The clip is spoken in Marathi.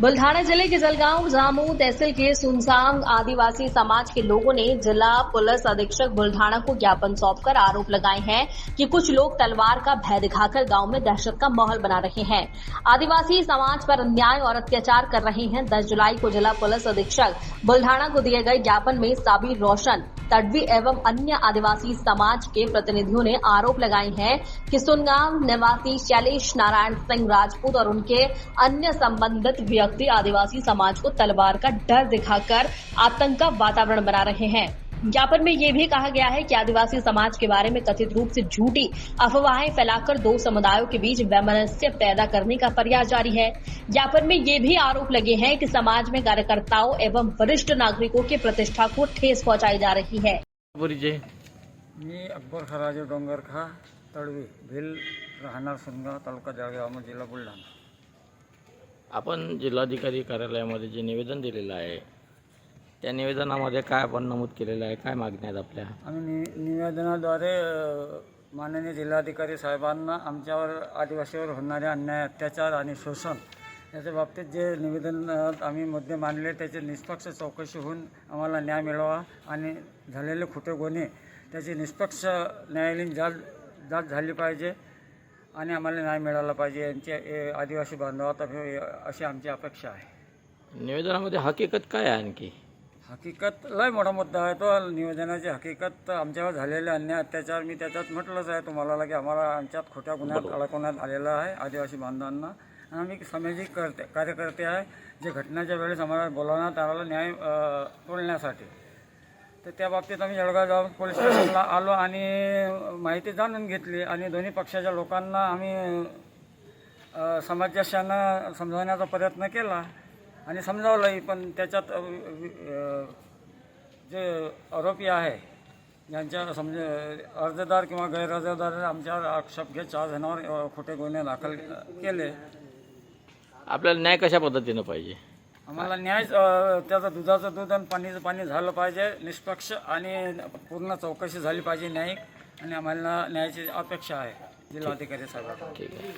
बुल्ढाना जिले के जलगांव जामू तहसील के सुनसान आदिवासी समाज के लोगों ने जिला पुलिस अधीक्षक बुल्ढाना को ज्ञापन सौंपकर आरोप लगाए हैं कि कुछ लोग तलवार का भय दिखाकर गांव में दहशत का माहौल बना रहे हैं, आदिवासी समाज पर अन्याय और अत्याचार कर रहे हैं। 10 जुलाई को जिला पुलिस अधीक्षक बुल्ढाना को दिए गए ज्ञापन में साबिर रोशन, तडवी एवं अन्य आदिवासी समाज के प्रतिनिधियों ने आरोप लगाए हैं कि सुनगांव निवासी शैलेश नारायण सिंह राजपूत और उनके अन्य संबंधित व्यक्ति आदिवासी समाज को तलवार का डर दिखाकर आतंक का वातावरण बना रहे हैं। ज्ञापन में यह भी कहा गया है कि आदिवासी समाज के बारे में कथित रूप से झूठी अफवाहें फैलाकर दो समुदायों के बीच वैमनस्य पैदा करने का प्रयास जारी है। ज्ञापन में ये भी आरोप लगे हैं कि समाज में कार्यकर्ताओं एवं वरिष्ठ नागरिकों की प्रतिष्ठा को ठेस पहुंचाई जा रही है। मी अकबर खराजे डोंगरखा तडवी भिल राहणार सुनगाव तालुका जळगाव जिल्हा बुलढाणा। आपण जिल्हाधिकारी कार्यालयामध्ये जे निवेदन दिलेलं आहे त्या निवेदनामध्ये काय आपण नमूद केलेलं आहे, काय मागण्या आहेत आपल्या? आम्ही निवेदनाद्वारे माननीय जिल्हाधिकारी साहेबांना आमच्यावर आदिवासीवर होणारे अन्याय, अत्याचार आणि शोषण याच्या बाबतीत जे निवेदन आम्ही मुद्दे मांडले त्याची निष्पक्ष चौकशी होऊन आम्हाला न्याय मिळावा आणि झालेले खोटे गुन्हे त्याची निष्पक्ष न्यायालयीन जाच झाली पाहिजे आणि आम्हाला न्याय मिळाला पाहिजे यांची आदिवासी बांधवात अशी आमची अपेक्षा आहे। निवेदनामध्ये हकीकत काय आहे? आणखी हकीकत लय मोठा मुद्दा आहे तो। निवेदनाची हकीकत आमच्यावर झालेले अन्याय अत्याचार मी त्याच्यात म्हटलंच आहे तुम्हाला की आम्हाला आमच्यात खोट्या गुन्ह्यात अडकवण्यात आलेलं आहे आदिवासी बांधवांना। आम्ही सामाजिक कार्यकर्ते आहे जे घटनेच्या वेळेस आम्हाला बोलावण्यात आलेला न्याय तोडण्यासाठी। तर त्या बाबतीत आम्ही जळगाव जाऊन पोलीस स्टेशनला आलो आणि माहिती जाणून घेतली आणि दोन्ही पक्षाच्या लोकांना आम्ही समाजाशानं समजावण्याचा प्रयत्न केला आणि समजावलंही, पण त्याच्यात जे आरोपी आहे यांच्या अर्जदार किंवा गैरअर्जदार आमच्यावर आक्षेप घेत 4 जणांवर खोटे गुन्हे दाखल केले। आपल्याला न्याय कशा पद्धतीने पाहिजे? आम्हाला न्याय त्याचं दुधाचं दूध आणि पाणीचं पाणी झालं पाहिजे, निष्पक्ष आणि पूर्ण चौकशी झाली पाहिजे न्यायिक, आणि आम्हाला न्यायाची अपेक्षा आहे जिल्हाधिकारी साहेबांना। ठीक आहे।